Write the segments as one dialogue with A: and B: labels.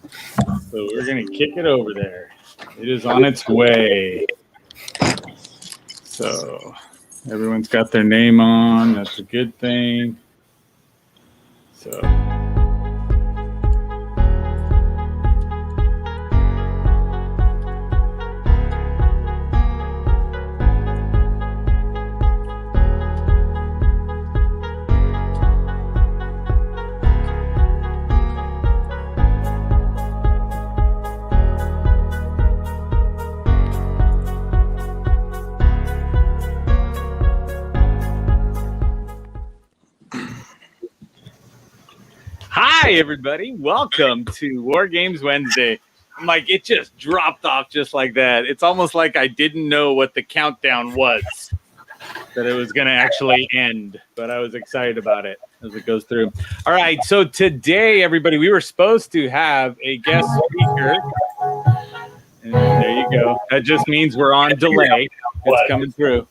A: So we're going to kick it over there. It is on its way. So everyone's got their name on. That's a good thing. So... Hi, everybody. Welcome to War Games Wednesday. I'm like, it just dropped off just like that. It's almost like I didn't know what the countdown was, that it was going to actually end, but I was excited about it as it goes through. All right, so today, everybody, we were supposed to have a guest speaker. And there you go. That just means we're on delay. It's coming through.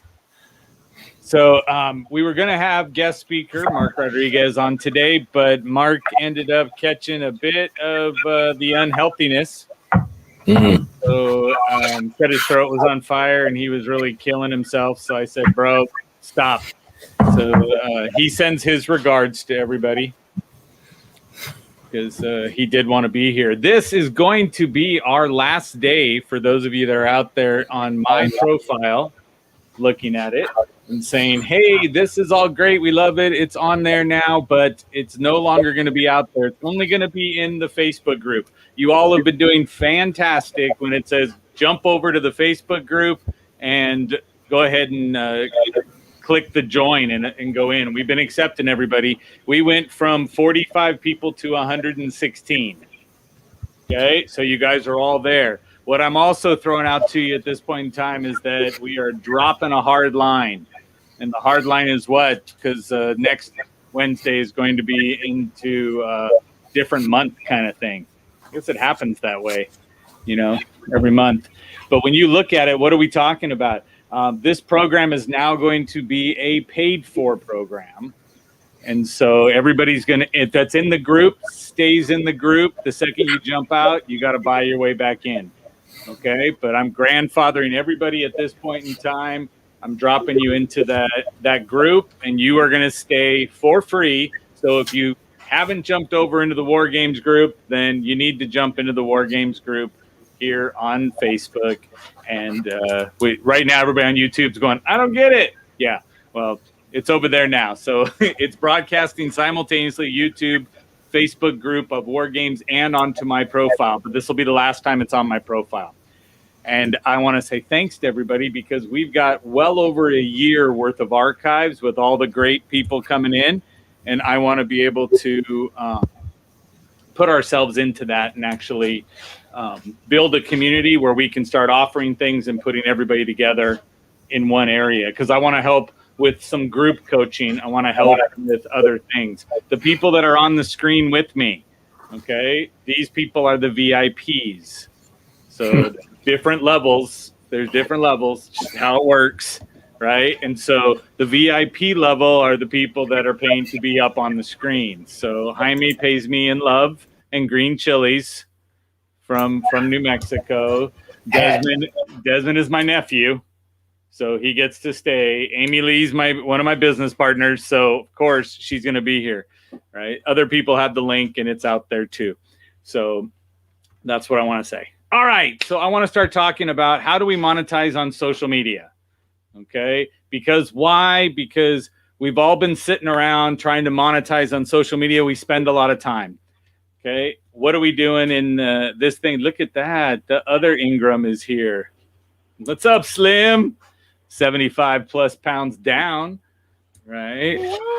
A: So we were going to have guest speaker Mark Rodriguez on today, but Mark ended up catching a bit of the unhealthiness. Mm-hmm. So said his throat was on fire and he was really killing himself. So I said, bro, stop. So he sends his regards to everybody because he did want to be here. This is going to be our last day for those of you that are out there on my profile looking at it and saying, hey, this is all great. We love it. It's on there now, but it's no longer going to be out there. It's only going to be in the Facebook group. You all have been doing fantastic when it says jump over to the Facebook group and go ahead and click the join and go in. We've been accepting everybody. We went from 45 people to 116. Okay, so you guys are all there. What I'm also throwing out to you at this point in time is that we are dropping a hard line. And the hard line is what? Because next Wednesday is going to be into different month kind of thing. I guess it happens that way, you know, every month. But when you look at it, what are we talking about? This program is now going to be a paid for program. And so everybody's going to, if that's in the group, stays in the group. The second you jump out, you got to buy your way back in. Okay, but I'm grandfathering everybody at this point in time. I'm dropping you into that group, and you are going to stay for free. So if you haven't jumped over into the War Games group, then you need to jump into the War Games group here on Facebook. And right now, everybody on YouTube is going, I don't get it. Yeah, well, it's over there now. So it's broadcasting simultaneously YouTube, Facebook group of War Games, and onto my profile. But this will be the last time it's on my profile. And I want to say thanks to everybody because we've got well over a year worth of archives with all the great people coming in. And I want to be able to put ourselves into that and actually build a community where we can start offering things and putting everybody together in one area. Because I want to help with some group coaching. I want to help with other things. The people that are on the screen with me, okay, these people are the VIPs. So different levels, there's different levels, just how it works, right? And so the VIP level are the people that are paying to be up on the screen. So Jaime pays me in love and green chilies from New Mexico. Desmond is my nephew, so he gets to stay. Amy Lee's one of my business partners, so of course she's going to be here, right? Other people have the link, and it's out there too. So that's what I want to say. All right, so I want to start talking about how do we monetize on social media, okay? Because why? Because we've all been sitting around trying to monetize on social media. We spend a lot of time, okay? What are we doing in this thing? Look at that. The other Ingram is here. What's up, Slim? 75 plus pounds down, right?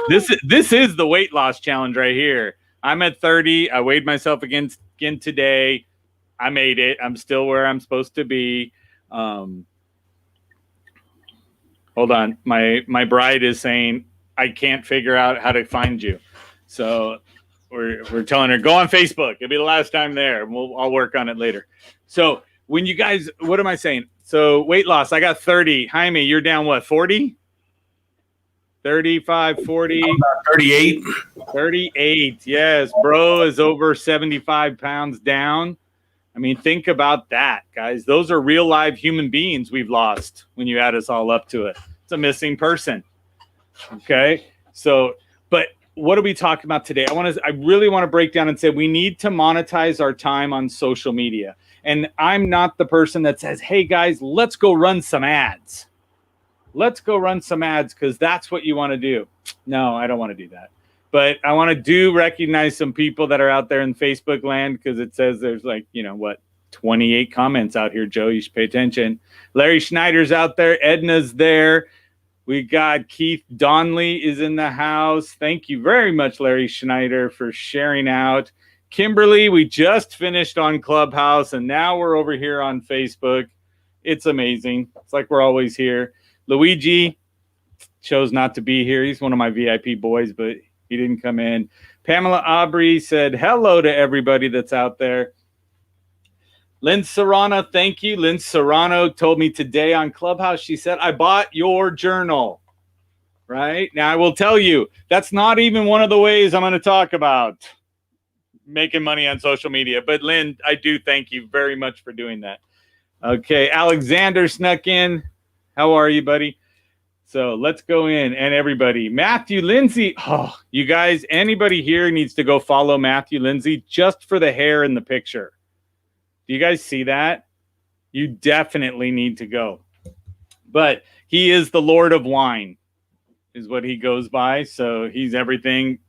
A: This is the weight loss challenge right here. I'm at 30. I weighed myself again today. I made it. I'm still where I'm supposed to be. Hold on. My bride is saying, I can't figure out how to find you. So we're telling her, go on Facebook. It'll be the last time there. I'll work on it later. So when you guys, what am I saying? So weight loss, I got 30. Jaime, you're down what, 40? 35, 40.
B: About 38.
A: 38. Yes, bro is over 75 pounds down. I mean, think about that, guys. Those are real live human beings we've lost when you add us all up to it. It's a missing person. Okay. So, but what are we talking about today? I really want to break down and say we need to monetize our time on social media. And I'm not the person that says, hey guys, let's go run some ads. Let's go run some ads because that's what you want to do. No, I don't want to do that. But I want to recognize some people that are out there in Facebook land because it says there's 28 comments out here, Joe. You should pay attention. Larry Schneider's out there. Edna's there. We got Keith Donley is in the house. Thank you very much, Larry Schneider, for sharing out. Kimberly, we just finished on Clubhouse, and now we're over here on Facebook. It's amazing. It's like we're always here. Luigi chose not to be here. He's one of my VIP boys, but he didn't come in. Pamela Aubrey said hello to everybody that's out there. Lynn Serrano, thank you. Lynn Serrano told me today on Clubhouse, she said, I bought your journal. Right? Now, I will tell you, that's not even one of the ways I'm going to talk about making money on social media. But Lynn, I do thank you very much for doing that. Okay, Alexander snuck in. How are you, buddy? So let's go in and everybody. Matthew Lindsay. Oh, you guys, anybody here needs to go follow Matthew Lindsay just for the hair in the picture. Do you guys see that? You definitely need to go. But he is the Lord of Wine, is what he goes by. So he's everything.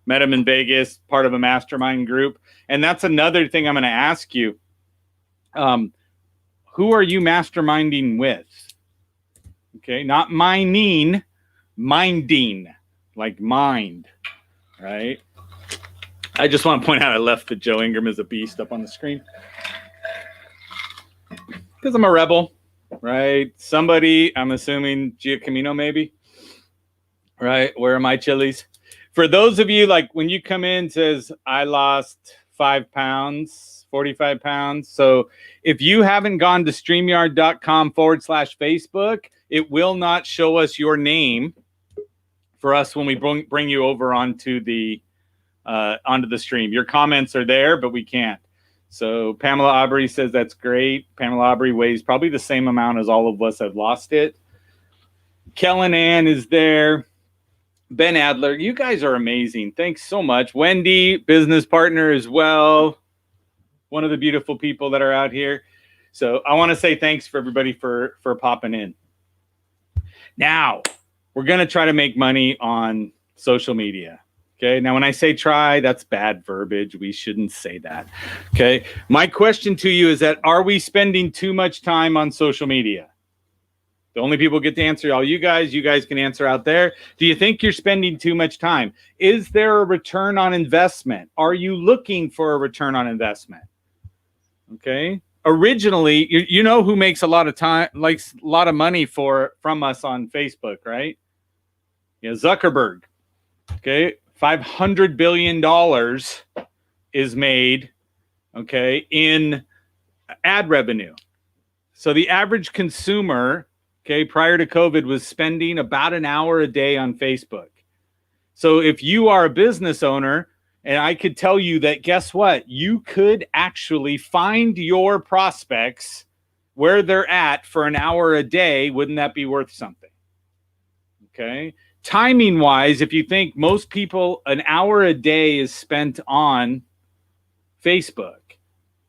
A: Met him in Vegas, part of a mastermind group. And that's another thing I'm going to ask you. Who are you masterminding with? Okay, not minding, like mind, right? I just want to point out I left the Joe Ingram is a beast up on the screen. Because I'm a rebel, right? Somebody, I'm assuming Giacomino maybe, right? Where are my chilies? For those of you, like when you come in, says, I lost 5 pounds, 45 pounds. So if you haven't gone to StreamYard.com/Facebook, it will not show us your name for us when we bring you over onto the stream. Your comments are there, but we can't. So Pamela Aubrey says that's great. Pamela Aubrey weighs probably the same amount as all of us have lost it. Kellen Ann is there. Ben Adler, you guys are amazing. Thanks so much. Wendy, business partner as well. One of the beautiful people that are out here. So I want to say thanks for everybody for popping in. Now, we're going to try to make money on social media. Okay. Now, when I say try, that's bad verbiage. We shouldn't say that. Okay. My question to you is that, are we spending too much time on social media? The only people get to answer, all you guys can answer out there. Do you think you're spending too much time? Is there a return on investment? Are you looking for a return on investment? Okay. Originally, you know who makes a lot of time, likes a lot of money from us on Facebook, right? Yeah, Zuckerberg. Okay. $500 billion is made, okay, in ad revenue. So the average consumer, okay, prior to COVID was spending about an hour a day on Facebook. So if you are a business owner, and I could tell you that, guess what? You could actually find your prospects where they're at for an hour a day. Wouldn't that be worth something? Okay. Timing wise, if you think most people, an hour a day is spent on Facebook,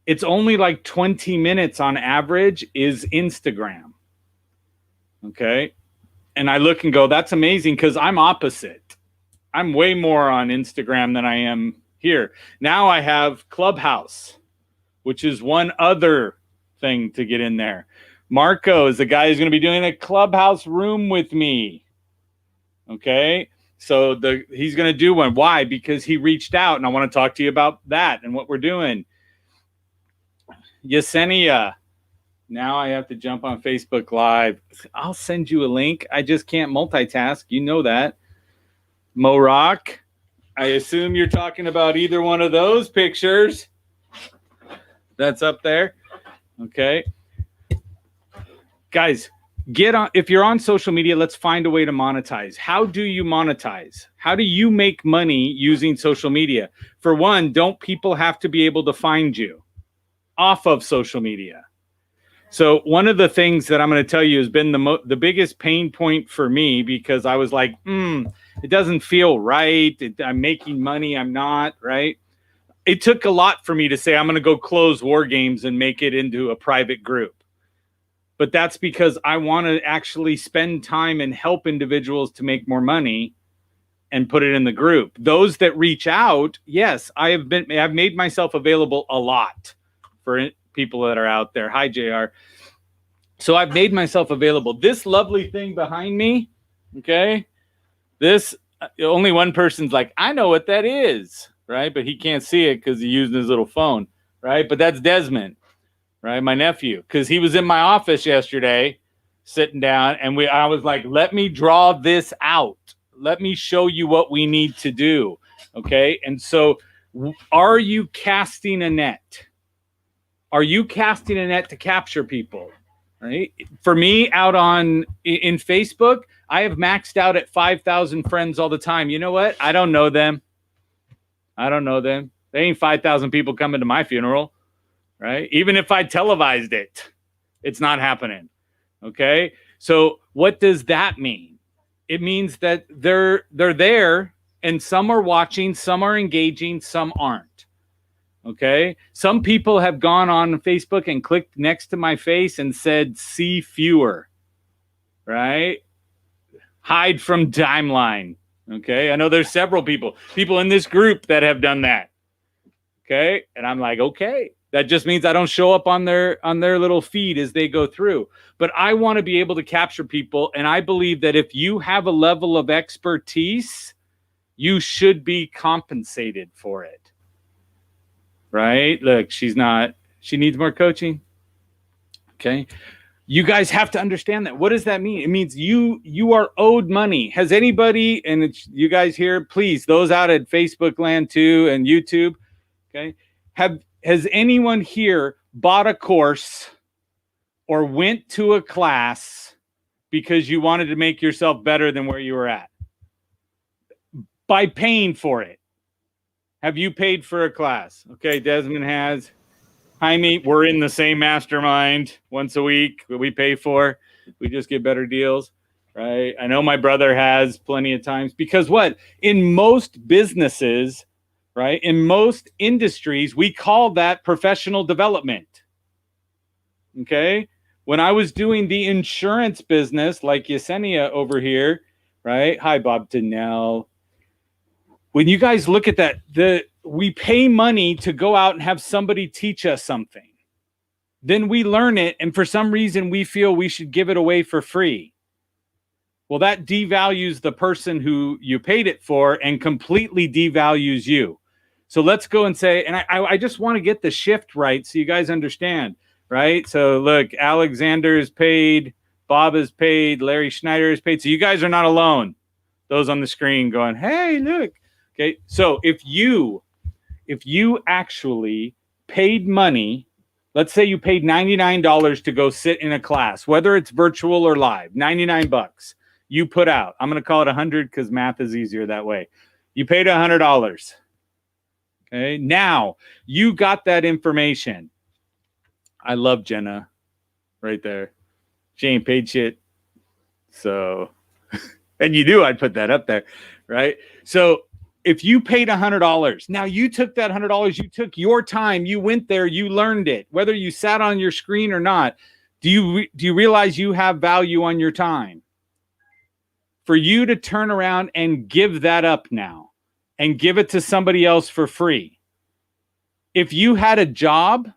A: it's only like 20 minutes on average is Instagram. Okay. And I look and go, that's amazing, because I'm opposite. I'm way more on Instagram than I am here. Now I have Clubhouse, which is one other thing to get in there. Marco is the guy who's going to be doing a Clubhouse room with me. Okay. So he's going to do one. Why? Because he reached out, and I want to talk to you about that and what we're doing. Yesenia. Now I have to jump on Facebook Live. I'll send you a link. I just can't multitask. You know that. Morak. I assume you're talking about either one of those pictures. That's up there. Okay. Guys, if you're on social media, let's find a way to monetize. How do you monetize? How do you make money using social media? For one, don't people have to be able to find you off of social media? So one of the things that I'm going to tell you has been the biggest pain point for me, because I was like, it doesn't feel right. I'm making money. I'm not, right? It took a lot for me to say, I'm going to go close War Games and make it into a private group. But that's because I want to actually spend time and help individuals to make more money and put it in the group. Those that reach out, yes, I've made myself available a lot for people that are out there. Hi, JR. So I've made myself available. This lovely thing behind me, okay? This, only one person's like, I know what that is, right? But he can't see it because he's using his little phone, right? But that's Desmond. Right, my nephew, because he was in my office yesterday, sitting down, and I was like, "Let me draw this out. Let me show you what we need to do." Okay, and so, are you casting a net? Are you casting a net to capture people? Right. For me, out in Facebook, I have maxed out at 5,000 friends all the time. You know what? I don't know them. There ain't 5,000 people coming to my funeral. Right? Even if I televised it, it's not happening. Okay. So what does that mean? It means that they're there, and some are watching, some are engaging, some aren't. Okay. Some people have gone on Facebook and clicked next to my face and said, see fewer, right? Hide from timeline. Okay. I know there's several people in this group that have done that. Okay. And I'm like, okay. That just means I don't show up on their little feed as they go through. But I want to be able to capture people. And I believe that if you have a level of expertise, you should be compensated for it. Right? Look, she needs more coaching. Okay. You guys have to understand that. What does that mean? It means you are owed money. Has anybody, and it's you guys here, please, those out at Facebook land too and YouTube, okay, has anyone here bought a course or went to a class because you wanted to make yourself better than where you were at? By paying for it. Have you paid for a class? Okay, Desmond has. Jaime, we're in the same mastermind once a week that we pay for. We just get better deals, right? I know my brother has plenty of times, because what? In most businesses, right, in most industries, we call that professional development. Okay? When I was doing the insurance business, like Yesenia over here, right? Hi, Bob Donnell. When you guys look at that, we pay money to go out and have somebody teach us something. Then we learn it, and for some reason we feel we should give it away for free. Well, that devalues the person who you paid it for and completely devalues you. So let's go and say, and I just want to get the shift right so you guys understand, right? So look, Alexander is paid, Bob is paid, Larry Schneider is paid. So you guys are not alone. Those on the screen going, hey, look. Okay, so if you actually paid money, let's say you paid $99 to go sit in a class, whether it's virtual or live, $99 you put out. I'm going to call it 100 because math is easier that way. You paid $100. Okay, now you got that information. I love Jenna right there. She ain't paid shit. So, and you knew I'd put that up there, right? So if you paid $100, now you took that $100, you took your time, you went there, you learned it, whether you sat on your screen or not. Do you realize you have value on your time? For you to turn around and give that up now and give it to somebody else for free. If you had a job,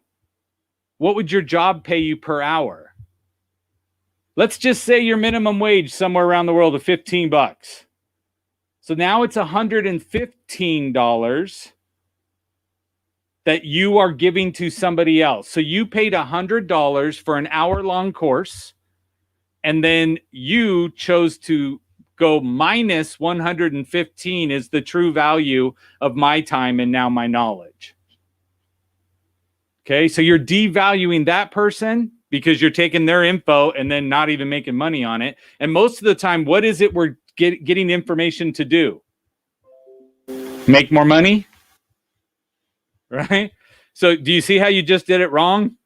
A: what would your job pay you per hour? Let's just say your minimum wage somewhere around the world of $15. So now it's $115 that you are giving to somebody else. So you paid $100 for an hour-long course, and then you chose to go minus 115 is the true value of my time and now my knowledge. Okay, so you're devaluing that person because you're taking their info and then not even making money on it. And most of the time, what is it we're getting information to do? Make more money, right? So do you see how you just did it wrong?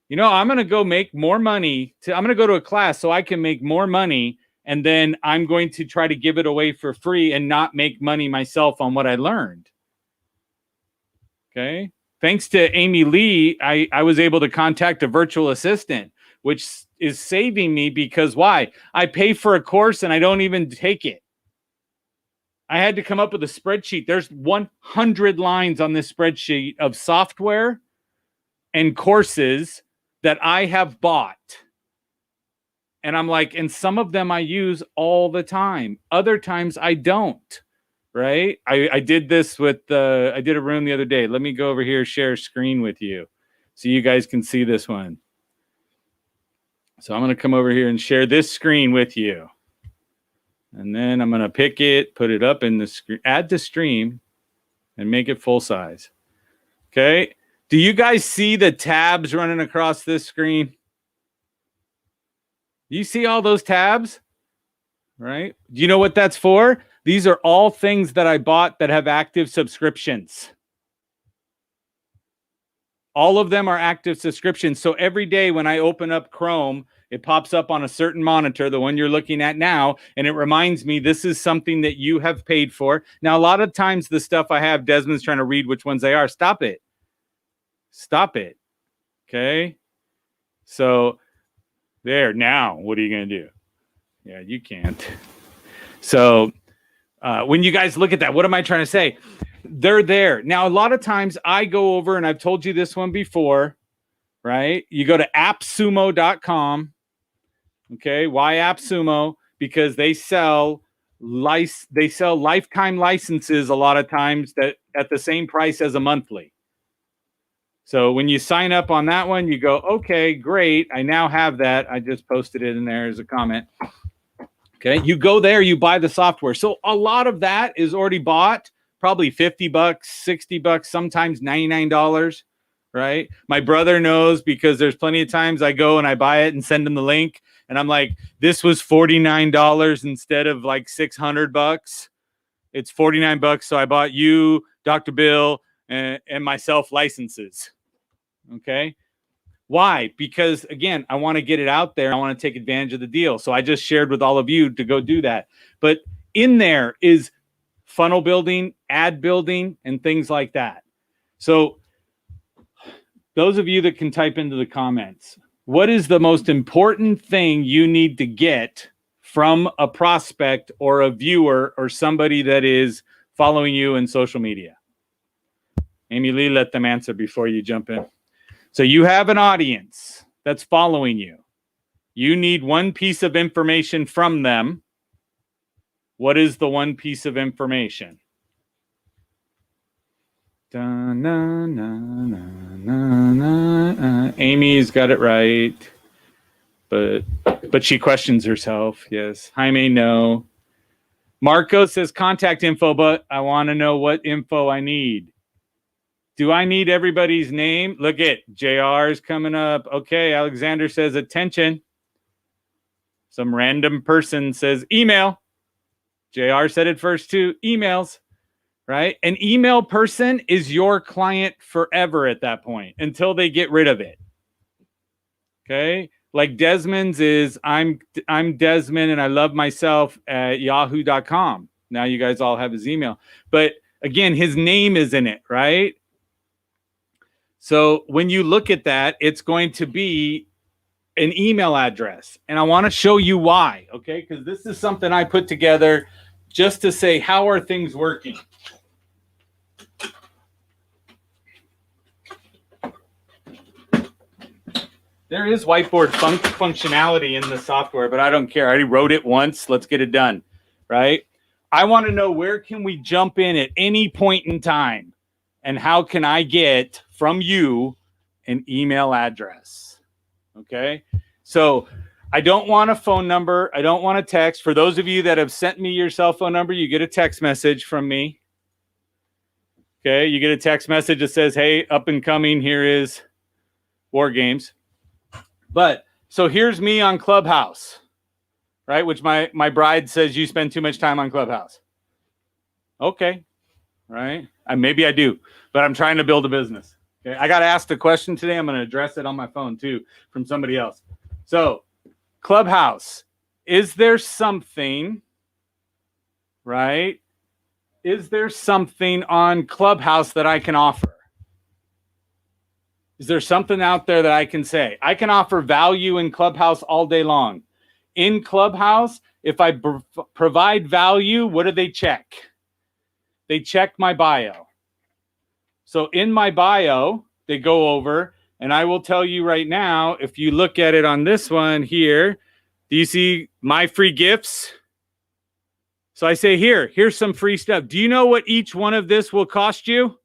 A: You know, I'm going to go make more money. I'm going to go to a class so I can make more money. And then I'm going to try to give it away for free and not make money myself on what I learned. Okay. Thanks to Amy Lee, I was able to contact a virtual assistant, which is saving me because why? I pay for a course and I don't even take it. I had to come up with a spreadsheet. There's 100 lines on this spreadsheet of software and courses that I have bought. And I'm like, and some of them I use all the time. Other times I don't, right? I did this with, I did a room the other day. Let me go over here, share screen with you so you guys can see this one. So I'm going to come over here and share this screen with you. And then I'm going to pick it, put it up in the screen, add to stream, and make it full size. Okay. Do you guys see the tabs running across this screen? You see all those tabs, right? Do you know what that's for? These are all things that I bought that have active subscriptions. All of them are active subscriptions. So every day when I open up Chrome, it pops up on a certain monitor, the one you're looking at now, and it reminds me this is something that you have paid for. Now, a lot of times the stuff I have, Desmond's trying to read which ones they are. Stop it. Stop it. Okay. So there, now, what are you going to do? Yeah, you can't. So when you guys look at that, what am I trying to say? They're there. Now, a lot of times I go over, and I've told you this one before, right? You go to appsumo.com. Okay, why AppSumo? Because they sell lifetime licenses a lot of times that at the same price as a monthly. So when you sign up on that one, you go, okay, great. I now have that. I just posted it in there as a comment. Okay, you go there, you buy the software. So a lot of that is already bought, probably $50, $60, sometimes $99, right? My brother knows because there's plenty of times I go and I buy it and send him the link. And I'm like, this was $49 instead of like $600. It's $49. So I bought you, Dr. Bill, and myself licenses. Okay. Why? Because again, I want to get it out there. I want to take advantage of the deal. So I just shared with all of you to go do that. But in there is funnel building, ad building, and things like that. So those of you that can type into the comments, what is the most important thing you need to get from a prospect or a viewer or somebody that is following you in social media? Amy Lee, let them answer before you jump in. So you have an audience that's following you. You need one piece of information from them. What is the one piece of information? Amy's got it right, but she questions herself. Yes. Jaime, no. Marco says contact info, but I want to know what info I need. Do I need everybody's name? Look at JR's coming up. Okay, Alexander says attention. Some random person says email. JR said it first too. Emails, right? An email person is your client forever at that point until they get rid of it. Okay, like Desmond's is I'm Desmond and I love myself at yahoo.com. Now you guys all have his email, but again, his name is in it, right? So when you look at that, it's going to be an email address. And I want to show you why, okay? Because this is something I put together just to say, how are things working? There is whiteboard functionality in the software, but I don't care. I already wrote it once. Let's get it done, right? I want to know where can we jump in at any point in time? And how can I get from you an email address? Okay. So I don't want a phone number. I don't want a text. For those of you that have sent me your cell phone number, you get a text message from me. Okay. You get a text message that says, hey, up and coming, here is War Games. But so here's me on Clubhouse, right? Which my bride says you spend too much time on Clubhouse. Okay, right? Maybe I do, but I'm trying to build a business. Okay, I got asked a question today. I'm going to address it on my phone too from somebody else. So Clubhouse, is there something, right? Is there something on Clubhouse that I can offer? Is there something out there that I can say? I can offer value in Clubhouse all day long. In Clubhouse, if I provide value, what do they check? They check my bio. So in my bio, they go over, and I will tell you right now, if you look at it on this one here, do you see my free gifts? So I say, here's some free stuff. Do you know what each one of this will cost you?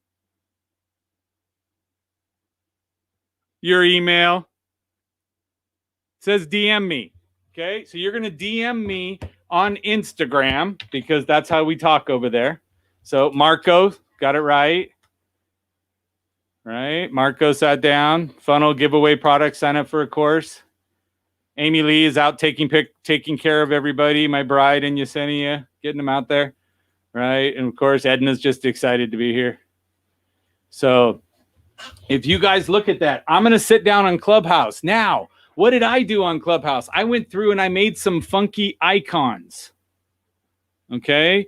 A: Your email. It says DM me. Okay, so you're going to DM me on Instagram because that's how we talk over there. So Marco, got it right. Right, Marco sat down. Funnel giveaway product, sign up for a course. Amy Lee is out taking care of everybody. My bride in Yesenia, getting them out there. Right, and of course Edna's just excited to be here. So if you guys look at that, I'm going to sit down on Clubhouse. Now, what did I do on Clubhouse? I went through and I made some funky icons. Okay,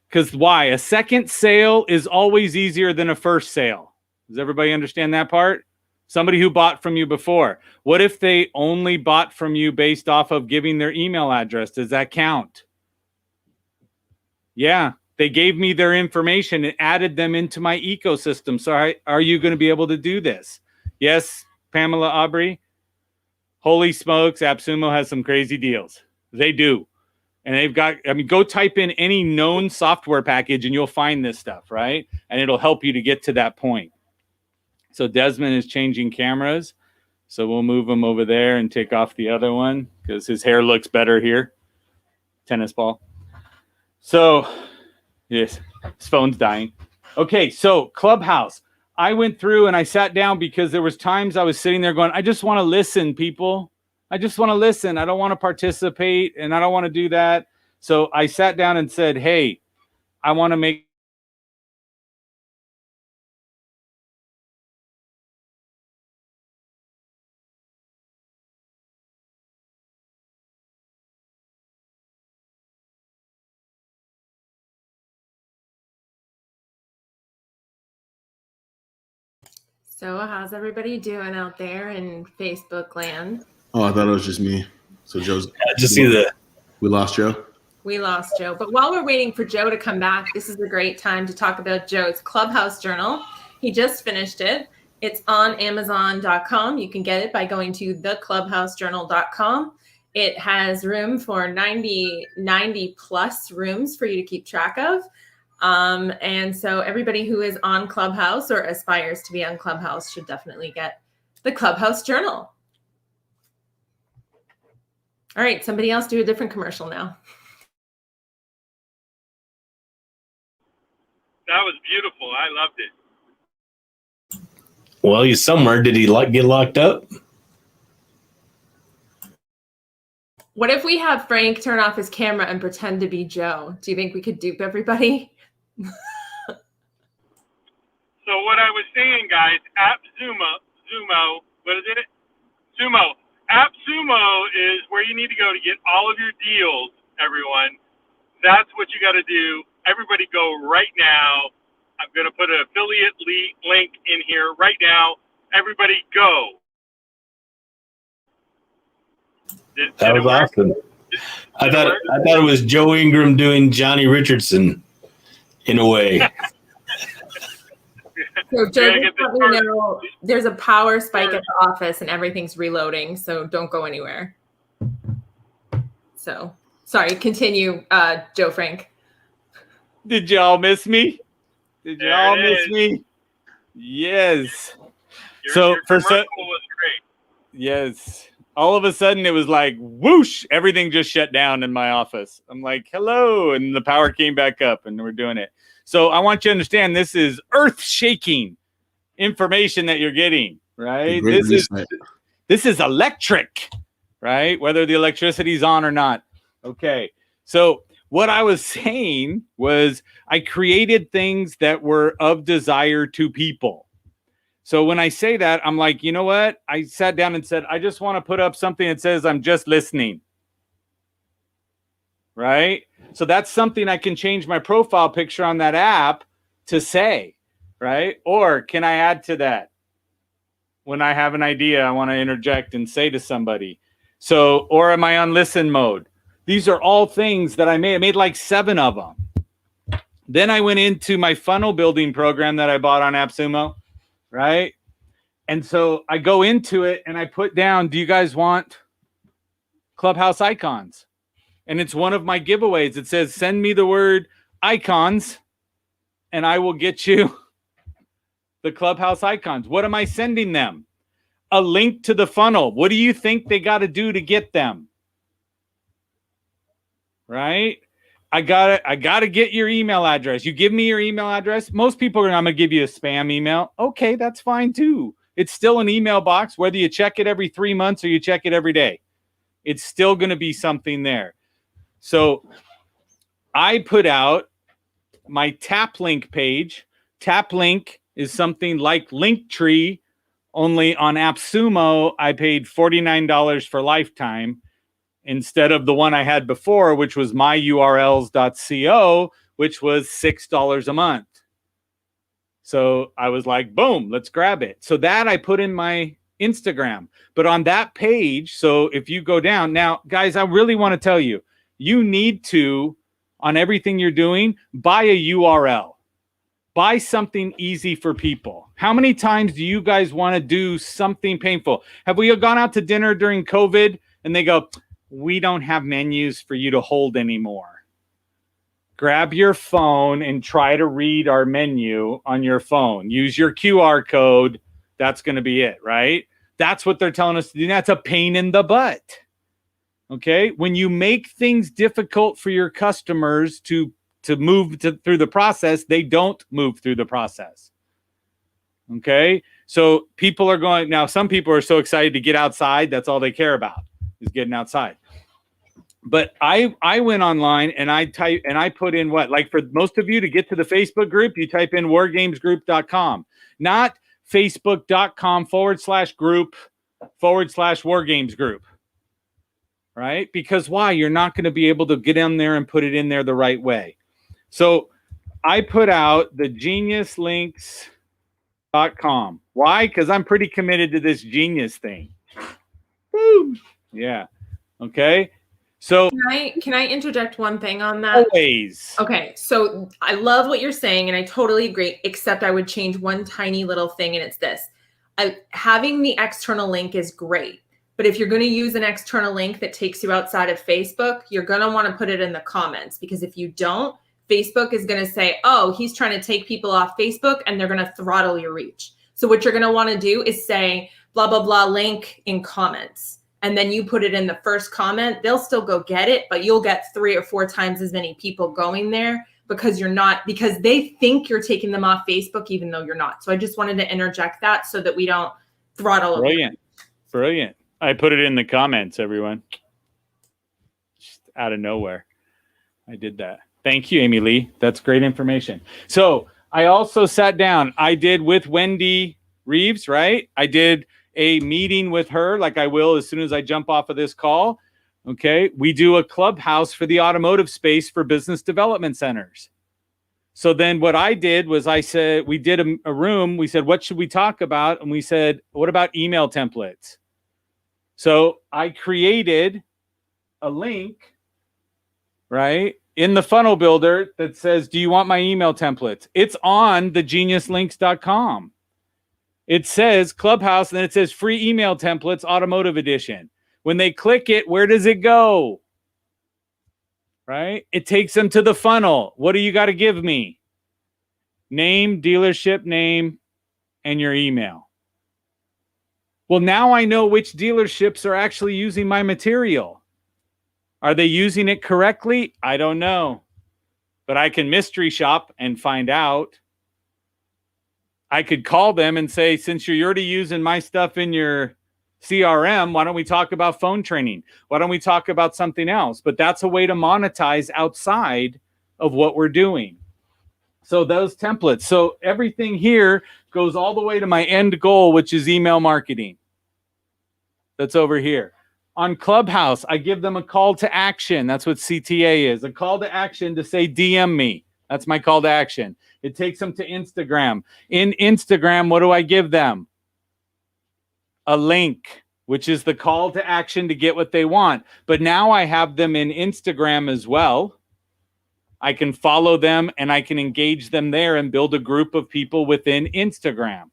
A: because why? A second sale is always easier than a first sale. Does everybody understand that part? Somebody who bought from you before. What if they only bought from you based off of giving their email address? Does that count? Yeah, they gave me their information and added them into my ecosystem. So are you going to be able to do this? Yes, Pamela Aubrey. Holy smokes, AppSumo has some crazy deals. They do. And they've got, go type in any known software package and you'll find this stuff, right? And it'll help you to get to that point. So Desmond is changing cameras. So we'll move him over there and take off the other one because his hair looks better here. Tennis ball. So, yes, his phone's dying. Okay, so Clubhouse. I went through and I sat down because there was times I was sitting there going, I just want to listen, people. I just want to listen. I don't want to participate and I don't want to do that. So I sat down and said, hey, I want to make
B: So how's everybody doing out there in Facebook land?
C: Oh, I thought it was just me. So Joe's.
D: Just see that.
C: We lost Joe.
B: We lost Joe. But while we're waiting for Joe to come back, this is a great time to talk about Joe's Clubhouse journal. He just finished it. It's on Amazon.com. You can get it by going to theclubhousejournal.com. It has room for 90 plus rooms for you to keep track of. And so everybody who is on Clubhouse or aspires to be on Clubhouse should definitely get the Clubhouse journal. All right, somebody else do a different commercial now.
E: That was beautiful. I loved it.
D: Well, he's somewhere. Did he get locked up?
B: What if we have Frank turn off his camera and pretend to be Joe? Do you think we could dupe everybody?
E: So what I was saying, guys, AppSumo, what is it? Sumo. AppSumo is where you need to go to get all of your deals, everyone. That's what you got to do. Everybody go right now. I'm going to put an affiliate link in here right now. Everybody go.
D: That was awesome. I thought it was Joe Ingram doing Johnny Richardson in a way.
B: So Joe, just let me know, there's a power spike at the office and everything's reloading, so don't go anywhere. So, sorry, continue, Joe Frank.
A: Did y'all miss me? Did y'all miss me? Yes.
E: Your commercial was great.
A: Yes. All of a sudden, it was like, whoosh, everything just shut down in my office. I'm like, hello, and the power came back up, and we're doing it. So I want you to understand this is earth-shaking information that you're getting, right? This is electric, right? Whether the electricity's on or not. Okay. So what I was saying was I created things that were of desire to people. So when I say that, I'm like, you know what? I sat down and said, I just want to put up something that says I'm just listening. Right? So that's something I can change my profile picture on that app to say, right? Or can I add to that when I have an idea I want to interject and say to somebody? So, or am I on listen mode? These are all things that I made. I made like 7 of them. Then I went into my funnel building program that I bought on AppSumo, right? And so I go into it and I put down, do you guys want Clubhouse icons? And it's one of my giveaways. It says, send me the word icons and I will get you the Clubhouse icons. What am I sending them? A link to the funnel. What do you think they got to do to get them? Right? I got to get your email address. You give me your email address. Most people are going to give you a spam email. Okay, that's fine too. It's still an email box, whether you check it every 3 months or you check it every day. It's still going to be something there. So I put out my tap link page. Tap link is something like Linktree, only on AppSumo, I paid $49 for lifetime instead of the one I had before, which was myurls.co, which was $6 a month. So I was like, boom, let's grab it. So that I put in my Instagram. But on that page, so if you go down, now, guys, I really want to tell you, you need to, on everything you're doing, buy a URL. Buy something easy for people. How many times do you guys want to do something painful? Have we gone out to dinner during COVID and they go, we don't have menus for you to hold anymore? Grab your phone and try to read our menu on your phone. Use your QR code. That's going to be it, right? That's what they're telling us to do. That's a pain in the butt. Okay? When you make things difficult for your customers to move through the process, they don't move through the process. Okay? So people are going, now some people are so excited to get outside, that's all they care about is getting outside. But I went online and I put in what? Like for most of you to get to the Facebook group, you type in wargamesgroup.com, not facebook.com/group/wargamesgroup. Right? Because why? You're not going to be able to get in there and put it in there the right way. So I put out the geniuslinks.com. Why? Because I'm pretty committed to this genius thing. Woo! Yeah. Okay. So
B: can I interject one thing on that?
A: Always.
B: Okay. So I love what you're saying and I totally agree, except I would change one tiny little thing, and it's this. Having the external link is great. But if you're going to use an external link that takes you outside of Facebook, you're going to want to put it in the comments, because if you don't, Facebook is going to say, oh, he's trying to take people off Facebook, and they're going to throttle your reach. So what you're going to want to do is say, blah, blah, blah, link in comments. And then you put it in the first comment. They'll still go get it, but you'll get 3 or 4 times as many people going there because they think you're taking them off Facebook, even though you're not. So I just wanted to interject that so that we don't throttle.
A: Brilliant. Brilliant. I put it in the comments, everyone. Just out of nowhere. I did that. Thank you, Amy Lee. That's great information. So I also sat down. I did with Wendy Reeves, right? I did a meeting with her, like I will as soon as I jump off of this call. Okay. We do a clubhouse for the automotive space for business development centers. So then what I did was I said, we did a room. We said, what should we talk about? And we said, what about email templates? So I created a link, right, in the funnel builder that says, do you want my email templates? It's on the geniuslinks.com. It says Clubhouse, and then it says free email templates, automotive edition. When they click it, where does it go? Right? It takes them to the funnel. What do you got to give me? Name, dealership name, and your email. Well, now I know which dealerships are actually using my material. Are they using it correctly? I don't know. But I can mystery shop and find out. I could call them and say, since you're already using my stuff in your CRM, why don't we talk about phone training? Why don't we talk about something else? But that's a way to monetize outside of what we're doing. So those templates. So everything here goes all the way to my end goal, which is email marketing. That's over here. On Clubhouse, I give them a call to action. That's what CTA is. A call to action to say, DM me. That's my call to action. It takes them to Instagram. In Instagram, what do I give them? A link, which is the call to action to get what they want. But now I have them in Instagram as well. I can follow them and I can engage them there and build a group of people within Instagram.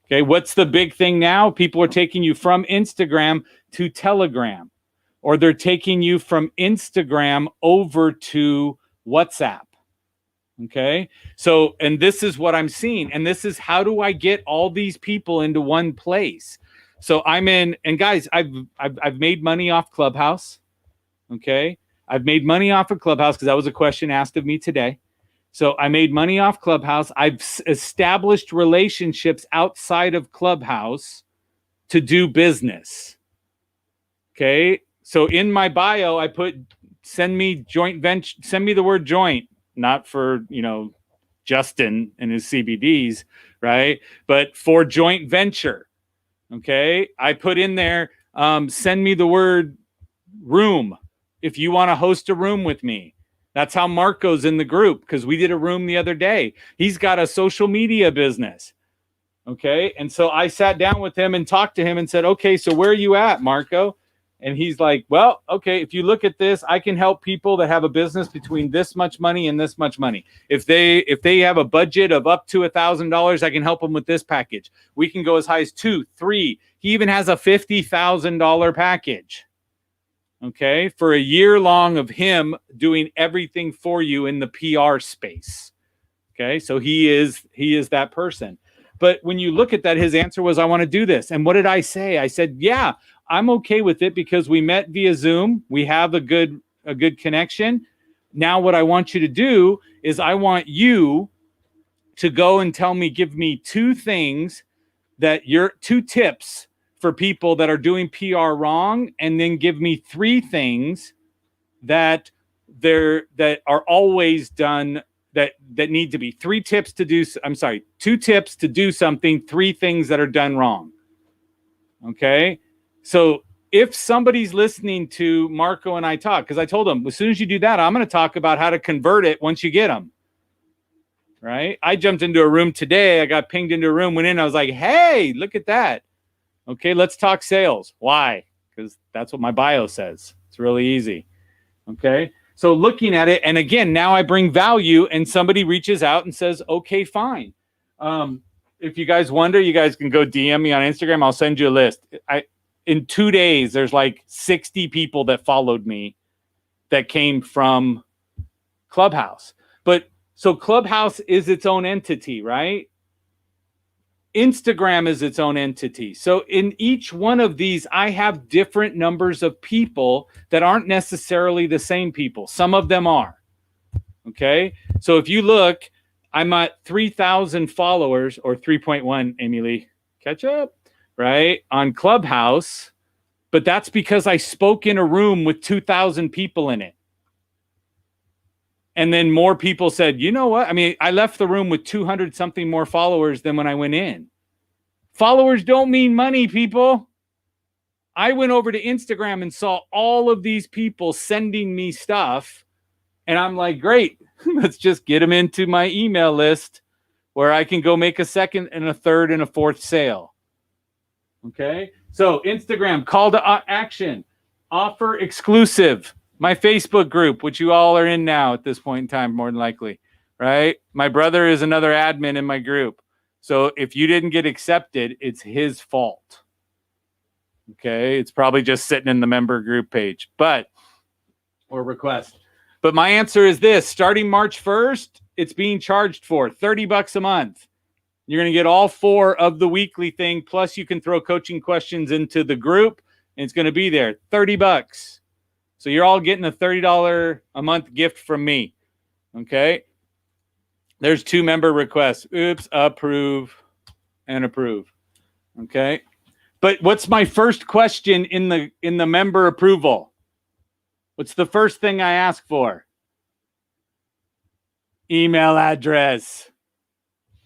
A: Okay, what's the big thing now? People are taking you from Instagram to Telegram, or they're taking you from Instagram over to WhatsApp. Okay, so, and this is what I'm seeing, and this is how do I get all these people into one place? So I'm in, and guys, I've made money off Clubhouse. Okay, I've made money off of Clubhouse because that was a question asked of me today. So I made money off Clubhouse. I've established relationships outside of Clubhouse to do business. Okay. So in my bio, I put, send me joint venture, send me the word joint, not for, Justin and his CBDs, right? But for joint venture. Okay. I put in there, send me the word room if you want to host a room with me. That's how Marco's in the group, because we did a room the other day. He's got a social media business. Okay. And so I sat down with him and talked to him and said, okay, so where are you at, Marco? And he's like, well, okay, if you look at this, I can help people that have a business between this much money and this much money. If they have a budget of up to $1,000, I can help them with this package. We can go as high as 2, 3. He even has a $50,000 package. Okay, for a year long of him doing everything for you in the PR space. Okay, so he is that person. But when you look at that, his answer was, I want to do this. And what did I say? I said, yeah, I'm okay with it because we met via Zoom. We have a good connection. Now what I want you to do is I want you to go and give me 2 things that you're 2 tips for people that are doing PR wrong, and then give me 3 things that are always done that need to be 3 tips to do. 2 tips to do something, 3 things that are done wrong. Okay. So if somebody's listening to Marco and I talk, because I told them as soon as you do that, I'm going to talk about how to convert it once you get them. Right. I jumped into a room today. I got pinged into a room, went in. I was like, hey, look at that. Okay, let's talk sales. Why? Because that's what my bio says. It's really easy. Okay, so looking at it, and again, now I bring value, and somebody reaches out and says, okay, fine. If you guys wonder, you guys can go DM me on Instagram. I'll send you a list. In 2 days, there's like 60 people that followed me that came from Clubhouse. But so Clubhouse is its own entity, right? Instagram is its own entity. So in each one of these, I have different numbers of people that aren't necessarily the same people. Some of them are. Okay. So if you look, I'm at 3,000 followers, or 3.1, Amy Lee, catch up, right? On Clubhouse. But that's because I spoke in a room with 2,000 people in it. And then more people said, you know what? I mean, I left the room with 200 something more followers than when I went in. Followers don't mean money, people. I went over to Instagram and saw all of these people sending me stuff. And I'm like, great, let's just get them into my email list where I can go make a second and a third and a fourth sale. Okay. So Instagram, call to action, offer exclusive. My Facebook group, which you all are in now at this point in time, more than likely, right? My brother is another admin in my group. So if you didn't get accepted, it's his fault. Okay. It's probably just sitting in the member group page, or request. But my answer is this: starting March 1st, it's being charged for $30 a month. You're going to get all 4 of the weekly thing. Plus you can throw coaching questions into the group and it's going to be there. $30. So you're all getting a $30 a month gift from me. Okay. There's 2 member requests. Oops. Approve and approve. Okay. But what's my first question in the member approval? What's the first thing I ask for? Email address.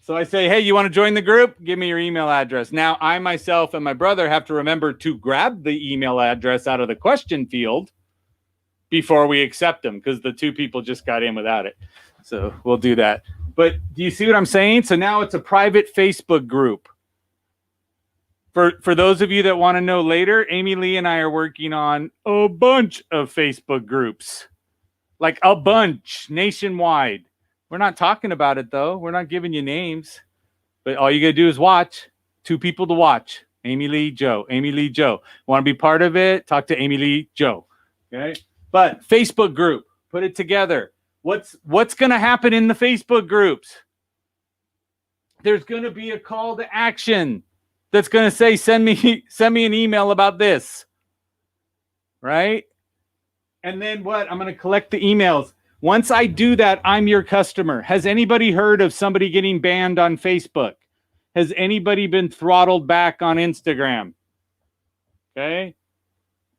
A: So I say, hey, you want to join the group? Give me your email address. Now, I myself and my brother have to remember to grab the email address out of the question field before we accept them, because the two people just got in without it. So we'll do that. But do you see what I'm saying? So now it's a private Facebook group. For those of you that want to know later, Amy Lee and I are working on a bunch of Facebook groups, like a bunch nationwide. We're not talking about it, though. We're not giving you names. But all you got to do is watch. 2 people to watch. Amy Lee, Joe. Amy Lee, Joe. Want to be part of it? Talk to Amy Lee, Joe. Okay? But Facebook group. Put it together. What's going to happen in the Facebook groups? There's going to be a call to action that's going to say, send me an email about this. Right? And then what? I'm going to collect the emails. Once I do that, I'm your customer. Has anybody heard of somebody getting banned on Facebook? Has anybody been throttled back on Instagram? Okay.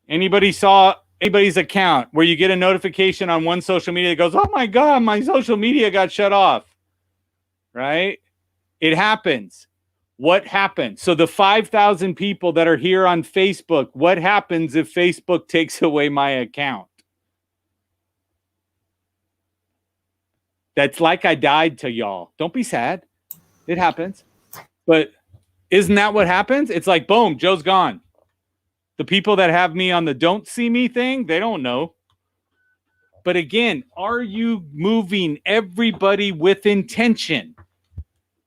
A: Anybody saw anybody's account where you get a notification on one social media that goes, oh my God, my social media got shut off. Right? It happens. What happened? So the 5,000 people that are here on Facebook, what happens if Facebook takes away my account? That's like I died to y'all. Don't be sad. It happens. But isn't that what happens? It's like, boom, Joe's gone. The people that have me on the don't see me thing, they don't know. But again, are you moving everybody with intention?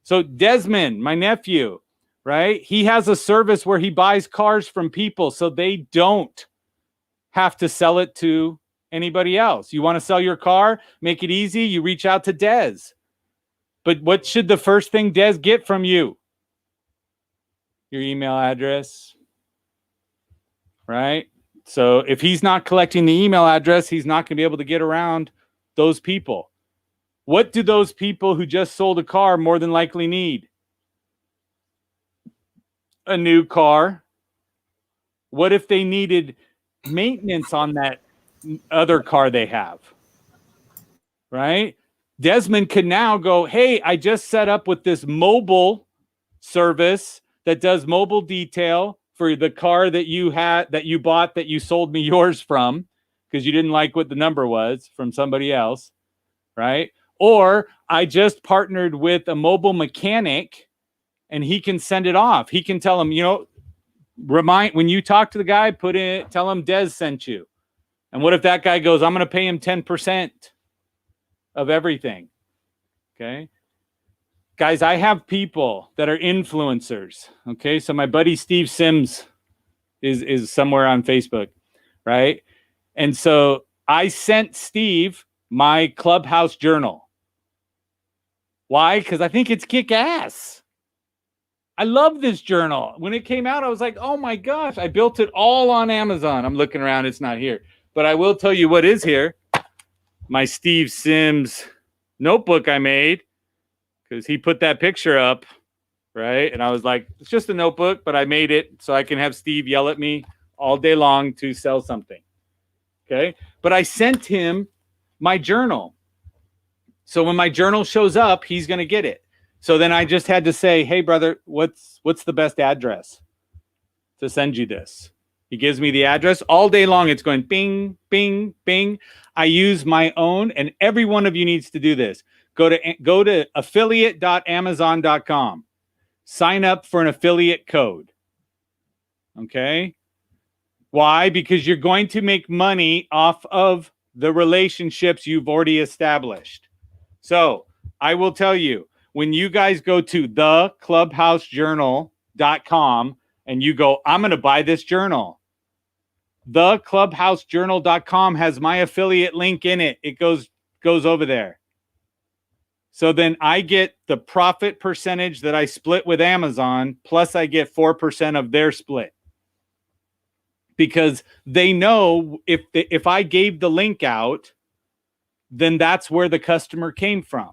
A: So Desmond, my nephew, right? He has a service where he buys cars from people so they don't have to sell it to anybody else. You want to sell your car? Make it easy. You reach out to Des. But what should the first thing Des get from you? Your email address, right? So if he's not collecting the email address, he's not going to be able to get around those people. What do those people who just sold a car more than likely need? A new car. What if they needed maintenance on that other car they have? Right? Desmond can now go, hey, I just set up with this mobile service that does mobile detail for the car that you had, that you bought, that you sold me yours from because you didn't like what the number was from somebody else, right? Or I just partnered with a mobile mechanic and he can send it off. He can tell him, remind when you talk to the guy, tell him Des sent you. And what if that guy goes, I'm going to pay him 10% of everything? Okay. Guys, I have people that are influencers. Okay. So my buddy Steve Sims is somewhere on Facebook, right? And so I sent Steve my Clubhouse journal. Why? Because I think it's kick-ass. I love this journal. When it came out, I was like, oh my gosh, I built it all on Amazon. I'm looking around, it's not here. But I will tell you what is here. My Steve Sims notebook I made, because he put that picture up, right? And I was like, it's just a notebook, but I made it so I can have Steve yell at me all day long to sell something. Okay. But I sent him my journal. So when my journal shows up, he's going to get it. So then I just had to say, hey, brother, what's the best address to send you this? He gives me the address. All day long, it's going bing, bing, bing. I use my own, and every one of you needs to do this. Go to affiliate.amazon.com. Sign up for an affiliate code. Okay? Why? Because you're going to make money off of the relationships you've already established. So I will tell you, when you guys go to theclubhousejournal.com and you go, I'm going to buy this journal. Theclubhousejournal.com has my affiliate link in it. It goes over there. So then I get the profit percentage that I split with Amazon, plus I get 4% of their split. Because they know if I gave the link out, then that's where the customer came from.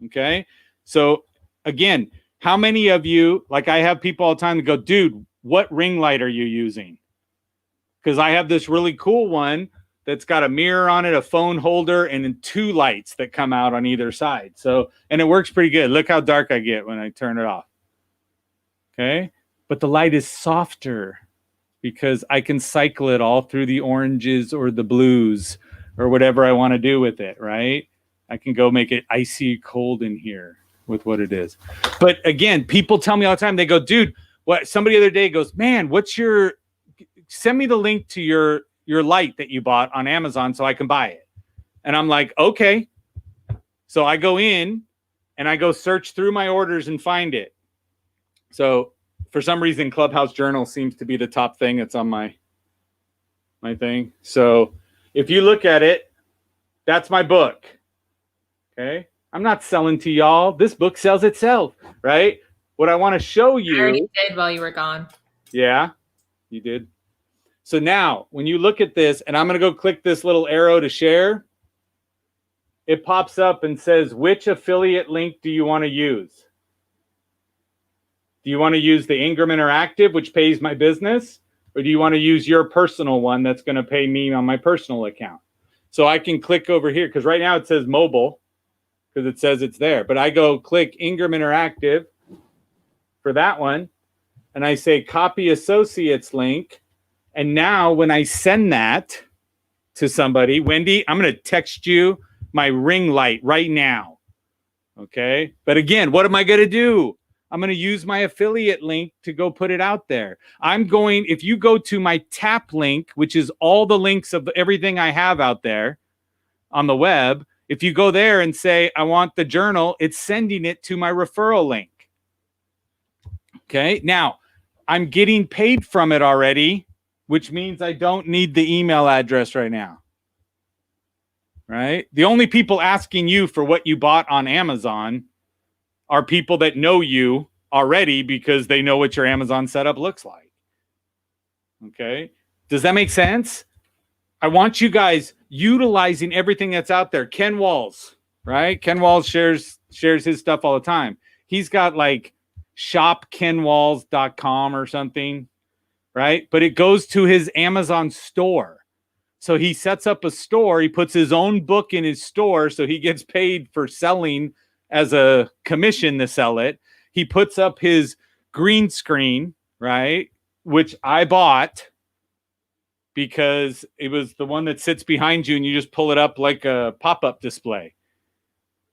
A: Okay? So again, how many of you, like I have people all the time that go, dude, what ring light are you using? Because I have this really cool one that's got a mirror on it, a phone holder, and then 2 lights that come out on either side. So, and it works pretty good. Look how dark I get when I turn it off. Okay. But the light is softer because I can cycle it all through the oranges or the blues or whatever I want to do with it, right? I can go make it icy cold in here with what it is. But again, people tell me all the time, they go, dude, what? Somebody the other day goes, man, send me the link to your light that you bought on Amazon so I can buy it. And I'm like, okay. So I go in and I go search through my orders and find it. So for some reason, Clubhouse Journal seems to be the top thing that's on my thing. So if you look at it, that's my book. Okay. I'm not selling to y'all. This book sells itself, right? What I want to show you.
B: I already did while you were gone.
A: Yeah, you did. So now when you look at this, and I'm going to go click this little arrow to share, it pops up and says, which affiliate link do you want to use? Do you want to use the Ingram Interactive, which pays my business? Or do you want to use your personal one that's going to pay me on my personal account? So I can click over here because right now it says mobile because it says it's there. But I go click Ingram Interactive for that one. And I say copy associates link. And now when I send that to somebody, Wendy, I'm going to text you my ring light right now. Okay. But again, what am I going to do? I'm going to use my affiliate link to go put it out there. If you go to my tap link, which is all the links of everything I have out there on the web, if you go there and say, I want the journal, it's sending it to my referral link. Okay. Now I'm getting paid from it already, which means I don't need the email address right now. Right. The only people asking you for what you bought on Amazon are people that know you already because they know what your Amazon setup looks like. Okay. Does that make sense? I want you guys utilizing everything that's out there. Ken Walls, right? Ken Walls shares his stuff all the time. He's got like shopkenwalls.com or something, right? But it goes to his Amazon store. So he sets up a store. He puts his own book in his store. So he gets paid for selling as a commission to sell it. He puts up his green screen, right? Which I bought because it was the one that sits behind you and you just pull it up like a pop-up display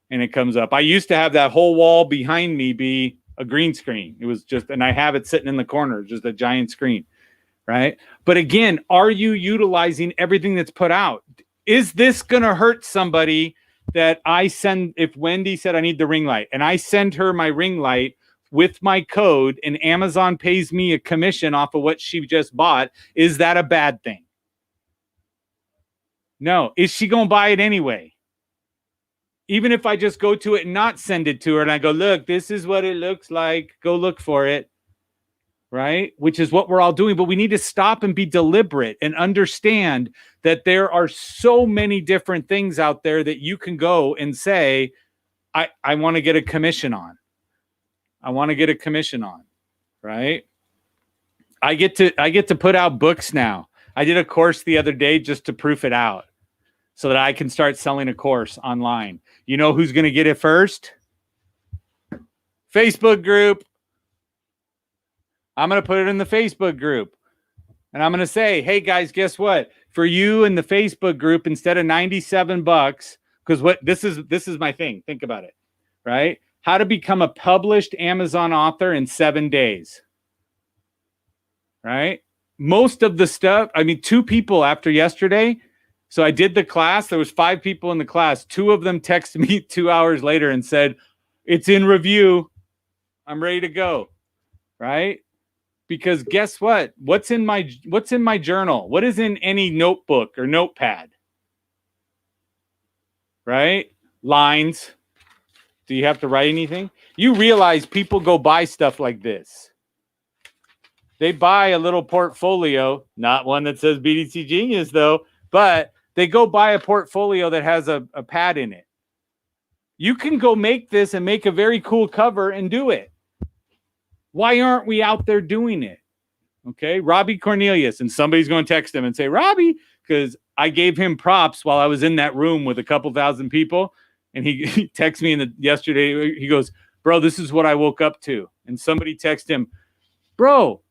A: and it comes up. I used to have that whole wall behind me be a green screen. It was just, and I have it sitting in the corner, just a giant screen, right? But again, are you utilizing everything that's put out? Is this going to hurt somebody that I send? If Wendy said I need the ring light and I send her my ring light with my code and Amazon pays me a commission off of what she just bought, is that a bad thing? No. Is she going to buy it anyway? Even if I just go to it and not send it to her and I go, look, this is what it looks like. Go look for it. Right? Which is what we're all doing. But we need to stop and be deliberate and understand that there are so many different things out there that you can go and say, I want to get a commission on. I want to get a commission on. Right? I get to put out books now. I did a course the other day just to proof it out so that I can start selling a course online. You know who's going to get it first? Facebook group. I'm going to put it in the Facebook group. And I'm going to say, hey, guys, guess what? For you in the Facebook group, instead of $97, because this is my thing. Think about it, right? How to become a published Amazon author in 7 days, right? Most of the stuff, 2 people after yesterday. So I did the class. There was 5 people in the class. 2 of them texted me 2 hours later and said, it's in review. I'm ready to go, right? Because guess what? What's in my journal? What is in any notebook or notepad? Right? Lines. Do you have to write anything? You realize people go buy stuff like this. They buy a little portfolio, not one that says BDC Genius though, but they go buy a portfolio that has a pad in it. You can go make this and make a very cool cover and do it. Why aren't we out there doing it? Okay, Robbie Cornelius, and somebody's going to text him and say, Robbie, because I gave him props while I was in that room with a couple thousand people. And he texted me yesterday. He goes, bro, this is what I woke up to. And somebody texted him, bro,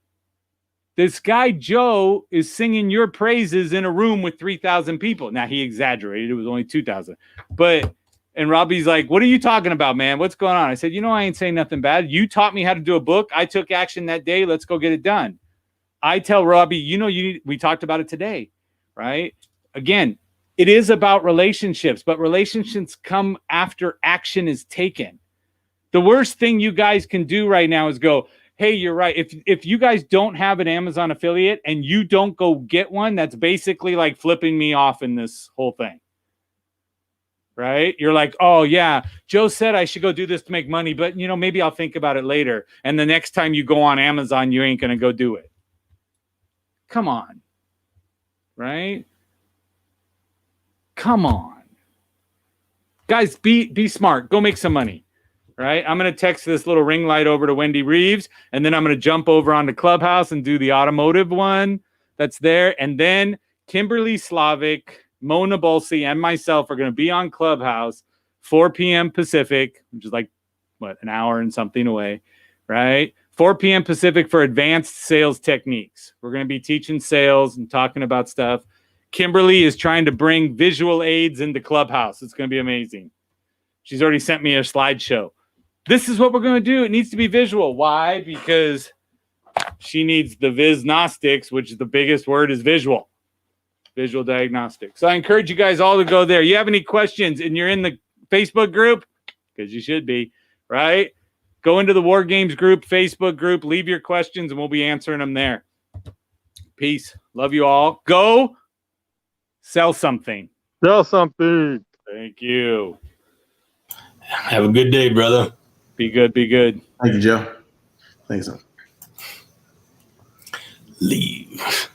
A: this guy Joe is singing your praises in a room with 3,000 people. Now, he exaggerated. It was only 2,000. And Robbie's like, what are you talking about, man? What's going on? I said, I ain't saying nothing bad. You taught me how to do a book. I took action that day. Let's go get it done. I tell Robbie, we talked about it today, right? Again, it is about relationships, but relationships come after action is taken. The worst thing you guys can do right now is go, hey, you're right. If you guys don't have an Amazon affiliate and you don't go get one, that's basically like flipping me off in this whole thing, right? You're like, oh, yeah, Joe said I should go do this to make money, but, maybe I'll think about it later. And the next time you go on Amazon, you ain't going to go do it. Come on, right? Come on. Guys, be smart. Go make some money, right? I'm going to text this little ring light over to Wendy Reeves, and then I'm going to jump over onto Clubhouse and do the automotive one that's there. And then Kimberly Slavic, Mona Bolsi, and myself are going to be on Clubhouse, 4 p.m. Pacific, which is like, an hour and something away, right? 4 p.m. Pacific for advanced sales techniques. We're going to be teaching sales and talking about stuff. Kimberly is trying to bring visual aids into Clubhouse. It's going to be amazing. She's already sent me a slideshow. This is what we're going to do. It needs to be visual. Why? Because she needs the Visnostics, which the biggest word is visual. Visual diagnostics. So I encourage you guys all to go there. You have any questions and you're in the Facebook group? Because you should be, right? Go into the War Games group, Facebook group, leave your questions, and we'll be answering them there. Peace. Love you all. Go sell something.
E: Sell something.
A: Thank you.
D: Have a good day, brother.
A: Be good. Be good.
C: Thank you, Joe. Thanks.
D: Leave.